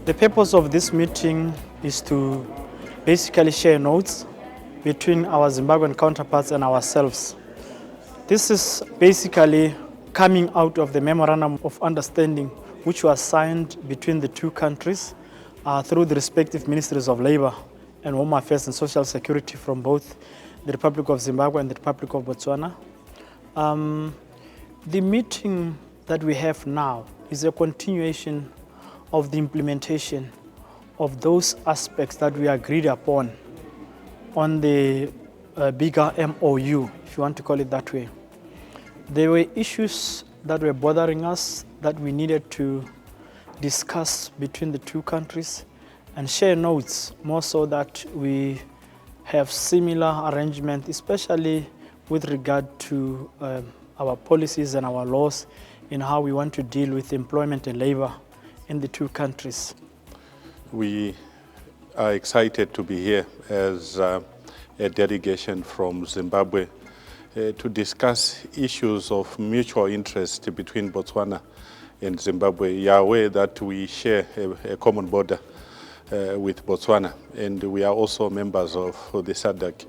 The purpose of this meeting is to basically share notes between our Zimbabwean counterparts and ourselves. This is basically coming out of the Memorandum of Understanding which was signed between the two countries through the respective Ministries of Labour and Home Affairs and Social Security from both the Republic of Zimbabwe and the Republic of Botswana. The meeting that we have now is a continuation of the implementation of those aspects that we agreed upon on the bigger MOU, if you want to call it that way. There were issues that were bothering us that we needed to discuss between the two countries and share notes, more so that we have similar arrangement, especially with regard to our policies and our laws in how we want to deal with employment and labor in the two countries. We are excited to be here as a delegation from Zimbabwe to discuss issues of mutual interest between Botswana and Zimbabwe. You are aware that we share a common border with Botswana, and we are also members of the SADC.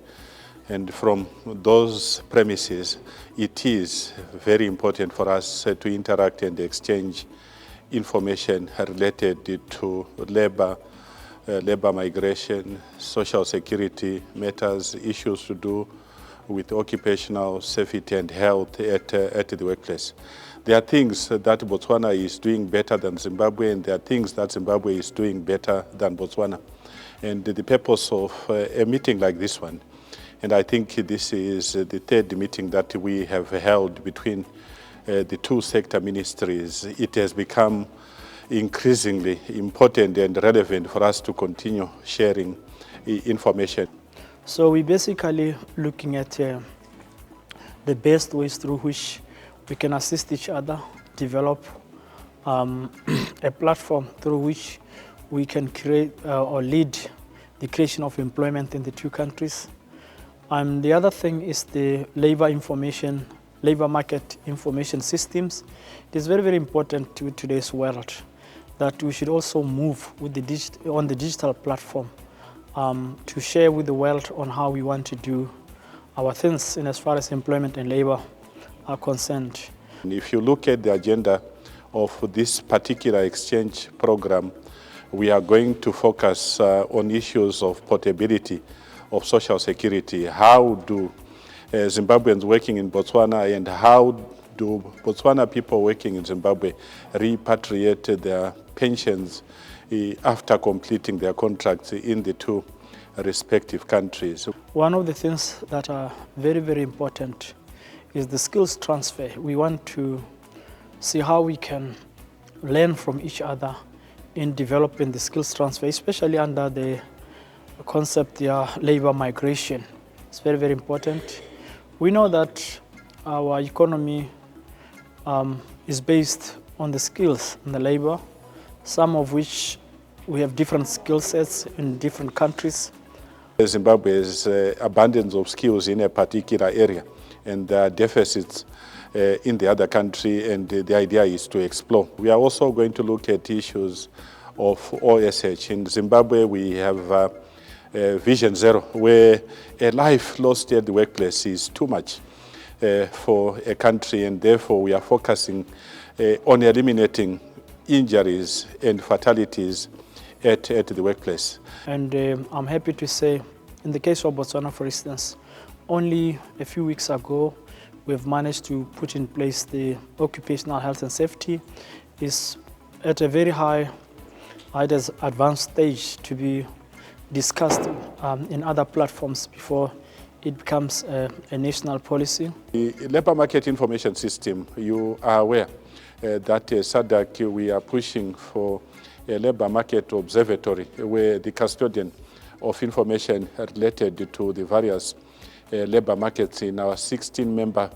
And from those premises, it is very important for us to interact and exchange information related to labor migration, social security matters, issues to do with occupational safety and health at the workplace. There are things that Botswana is doing better than Zimbabwe, and there are things that Zimbabwe is doing better than Botswana. And the purpose of a meeting like this one, and I think this is the third meeting that we have held between the two sector ministries, it has become increasingly important and relevant for us to continue sharing information. So we're basically looking at the best ways through which we can assist each other, develop a platform through which we can create or lead the creation of employment in the two countries. And the other thing is the labor market information systems. It is very, very important to today's world that we should also move with on the digital platform to share with the world on how we want to do our things in as far as employment and labor are concerned. And if you look at the agenda of this particular exchange program, we are going to focus on issues of portability of social security. How do Zimbabweans working in Botswana and how do Botswana people working in Zimbabwe repatriate their pensions after completing their contracts in the two respective countries? One of the things that are very, very important is the skills transfer. We want to see how we can learn from each other in developing the skills transfer, especially under the concept of labor migration. It's very, very important. We know that our economy is based on the skills and the labor, some of which we have different skill sets in different countries. Zimbabwe has abundance of skills in a particular area, and there are deficits in the other country, and the idea is to explore. We are also going to look at issues of OSH. In Zimbabwe, we have Vision Zero, where a life lost at the workplace is too much for a country, and therefore we are focusing on eliminating injuries and fatalities at the workplace. And I'm happy to say, in the case of Botswana, for instance, only a few weeks ago, we've managed to put in place the occupational health and safety. Is at a very high, advanced stage to be discussed in other platforms before it becomes a national policy. The labor market information system, you are aware that SADC, we are pushing for a labor market observatory where the custodian of information related to the various labor markets in our 16-member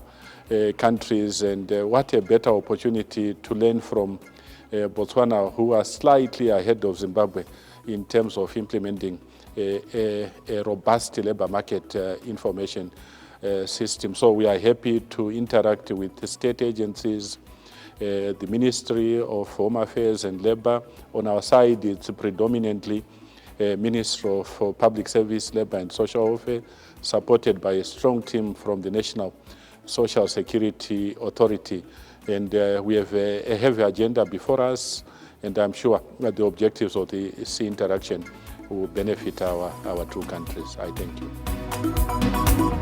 countries, and what a better opportunity to learn from Botswana, who are slightly ahead of Zimbabwe in terms of implementing a robust labor market information system. So we are happy to interact with the state agencies, the Ministry of Home Affairs and Labour. On our side, it's predominantly Ministry of Public Service, Labour and Social Welfare, supported by a strong team from the National Social Security Authority. And we have a heavy agenda before us, and I'm sure that the objectives of the sea interaction will benefit our two countries. I thank you.